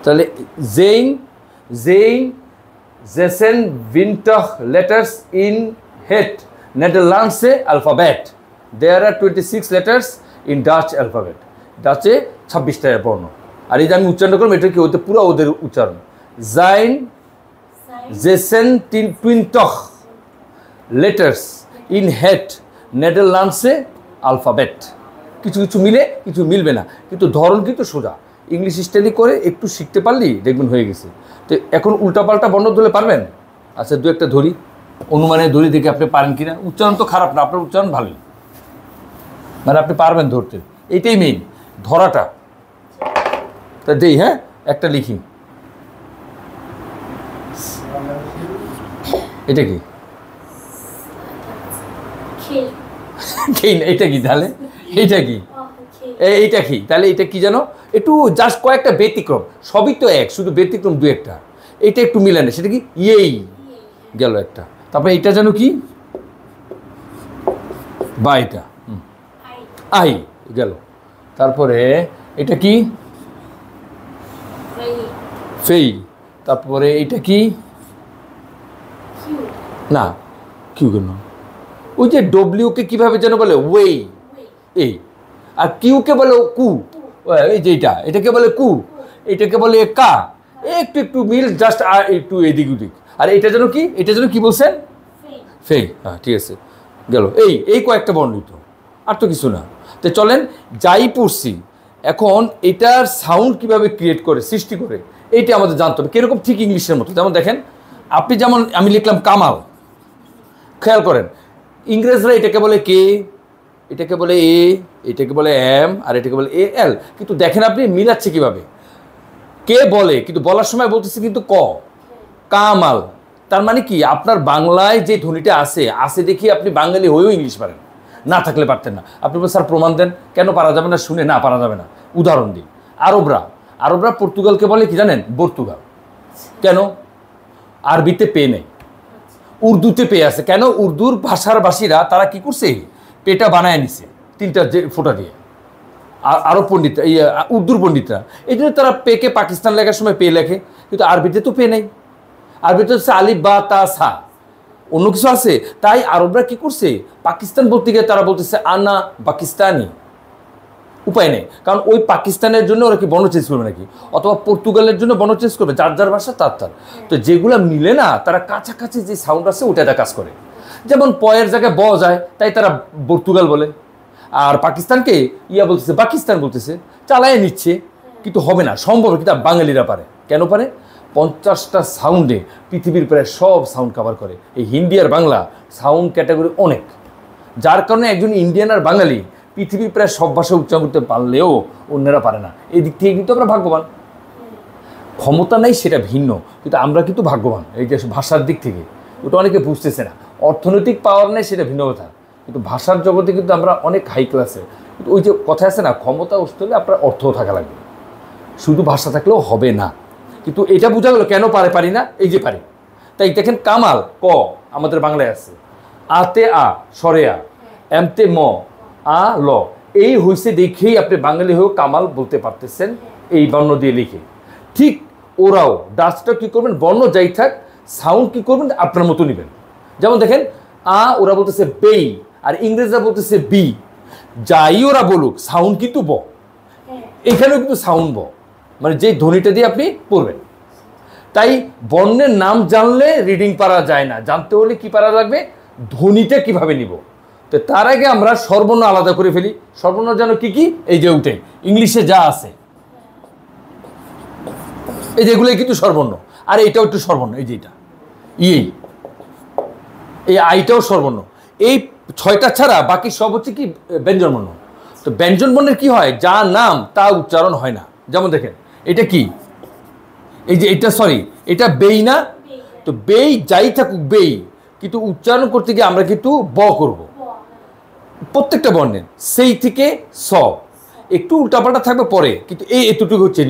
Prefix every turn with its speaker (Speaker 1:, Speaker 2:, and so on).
Speaker 1: তাহলে জেইন জেইন জেসেন উইন্টার লেটার্স ইন হেট নেদারল্যান্ডসে অ্যালফাবেট there are 26 letters in Dutch alphabet ডাচে 26টা বর্ণ আর এই যে আমি উচ্চারণ করলাম এটা কি হতে পুরো ওদের উচ্চারণ জাইন জেসেন টুইন্টখ লেটার্স ইন হেট নেদারল্যান্ডসে অ্যালফাবেট কিছু কিছু মিলে কিছু মিলবে না কিন্তু ধরন কিন্তু সোজা ইংলিশ স্টাডি করে একটু শিখতে পারলেই দেখবেন হয়ে গেছে তো এখন উল্টাপাল্টা বর্ণ ধরলে পারবেন আচ্ছা দু একটা ধরি অনুমানে ধরি দেখে আপনি পারেন কিনা উচ্চারণ তো খারাপ না আপনার উচ্চারণ ভালোই মানে আপনি পারবেন ধরতে এইটাই মেইন ধরাটা তা দেই হ্যাঁ একটা লিখি এটা কি এটা কি তাহলে এইটা কি এইটা কি তাহলে এটা কি জানো একটু জাস্ট কয়েকটা ব্যতিক্রম সবই তো এক শুধু ব্যতিক্রম দু একটা এইটা একটু মিলে না সেটা কি ইয়েই গেল একটা তারপরে এইটা যেন কি বা এটা আই গেল তারপরে এটা কি ফেই তারপরে এটা কি না কিউ কেন ওই যে ডব্লিউকে কিভাবে যেন বলে ওয়েই এই আর কিউকে বলে কু এই যে এটাকে বলে কু এটাকে বলে কা একটু একটু মিল জাস্ট আর একটু এদিক ওদিক আর এটা যেন কি এটা যেন কি বলছেন ফেই হ্যাঁ ঠিক আছে গেল এই কয়েকটা বর্ণিত আর তো কিছু না তো চলেন যাই পড়ছি এখন এটার সাউন্ড কিভাবে ক্রিয়েট করে সৃষ্টি করে এইটা আমাদের জানতে হবে কীরকম ঠিক ইংলিশের মতো যেমন দেখেন আপনি যেমন আমি লিখলাম কামাল খেয়াল করেন ইংরেজরা এটাকে বলে কে এটাকে বলে এ এটাকে বলে এম আর এটাকে বলে এ এল কিন্তু দেখেন আপনি মিলাচ্ছে কিভাবে কে বলে কিন্তু বলার সময় বলতেছে কিন্তু কামাল তার মানে কি আপনার বাংলায় যে ধ্বনিটা আছে দেখি আপনি বাঙালি হয়েও ইংলিশ পারেন না থাকলে পারতেন না আপনি স্যার প্রমাণ দেন কেন পারা যাবে না শুনে না পারা যাবে না উদাহরণ দিই আরবরা পর্তুগালকে বলে কি জানেন পর্তুগাল কেন আরবিতে পে নেই উর্দুতে পে আছে কেন উর্দুর ভাষার ভাষীরা তারা কি করছে পেটা বানায় নিছে তিনটা যে ফোঁটা দিয়ে আরব পণ্ডিতরা উর্দুর পণ্ডিতরা এই জন্য তারা পেকে পাকিস্তান লেখার সময় পে লেখে কিন্তু আরবিতে তো পে নেই আরবিতে হচ্ছে আলিফ বা তা সা অন্য কিছু আছে তাই আরবরা কি করছে পাকিস্তান বলতে গিয়ে তারা বলতেছে আনা পাকিস্তানি উপায় নেই কারণ ওই পাকিস্তানের জন্য ওরা কি বর্ণ চেঞ্জ করবে নাকি অথবা পর্তুগালের জন্য বর্ণ চেঞ্জ করবে যার যার ভাষা তার তো যেগুলো মিলে না তারা কাছাকাছি যে সাউন্ড আছে ওটা কাজ করে যেমন পয়ের জায়গায় ব যায় তাই তারা পর্তুগাল বলে আর পাকিস্তানকে বলতেছে পাকিস্তান বলতেছে চালায় নিচ্ছে কিন্তু হবে না সম্ভব কিন্তু বাঙালিরা পারে কেন পারে 50টা সাউন্ডে পৃথিবীর প্রায় সব সাউন্ড কভার করে এই হিন্দি আর বাংলা সাউন্ড ক্যাটাগরি অনেক যার কারণে একজন ইন্ডিয়ান আর বাঙালি পৃথিবীর প্রায় সব ভাষা উচ্চারণ করতে পারলেও অন্যরা পারে না এই দিক থেকে কিন্তু আমরা ভাগ্যবান ক্ষমতা নেই সেটা ভিন্ন কিন্তু আমরা কিন্তু ভাগ্যবান এই যে ভাষার দিক থেকে ওটা অনেকে বুঝতেছে না অর্থনৈতিক পাওয়ার নেই সেটা ভিন্ন কথা কিন্তু ভাষার জগতে কিন্তু আমরা অনেক হাই ক্লাসে কিন্তু ওই যে কথা আছে না ক্ষমতা আসতে হলে আপনার অর্থও থাকা লাগবে শুধু ভাষা থাকলেও হবে না কিন্তু এটা বোঝা গেল কেন পারি না এই যে পারি তাই দেখেন কামাল ক আমাদের বাংলায় আছে আতে আ সরে আ এমতে ম আ ল এই হইছে দেখেই আপনি বাঙালি হয়েও কামাল বলতে পারতেছেন এই বর্ণ দিয়ে লিখে ঠিক ওরাও ডাচটা কী করবেন বর্ণ যাই থাক সাউন্ড কী করবেন আপনার মতো নেবেন যেমন দেখেন ওরা বলতেছে বেই আর ইংরেজরা বলতেছে বি যাই ওরা বলুক সাউন্ড কিন্তু ব এখানেও কিন্তু সাউন্ড ব মানে যে ধ্বনিটা দিয়ে আপনি পড়বেন তাই বর্ণের নাম জানলে রিডিং পারা যায় না জানতে হলে কি পারা লাগবে ধ্বনিটা কিভাবে নিব তো তার আগে আমরা স্বরবর্ণ আলাদা করে ফেলি স্বরবর্ণ যেন কি এই যে উঠে ইংলিশে যা আছে এই যেগুলোই কিন্তু স্বরবর্ণ আর এইটাও একটু স্বরবর্ণ এই যে এটা এই আইটাও স্বরবর্ণ এই 6টা ছাড়া বাকি সব হচ্ছে কি ব্যঞ্জনবর্ণ তো ব্যঞ্জনবর্ণের কি হয় যা নাম তা উচ্চারণ হয় না যেমন দেখেন এটা কি এই যে এটা বেই না তো বেই যাই থাকুক বেই কিন্তু উচ্চারণ করতে গিয়ে আমরা কিন্তু ব করব প্রত্যেকটা বর্ণের সেই থেকে স একটু উল্টাপাল্টা থাকবে পরে কিন্তু এতটুকু হচ্ছে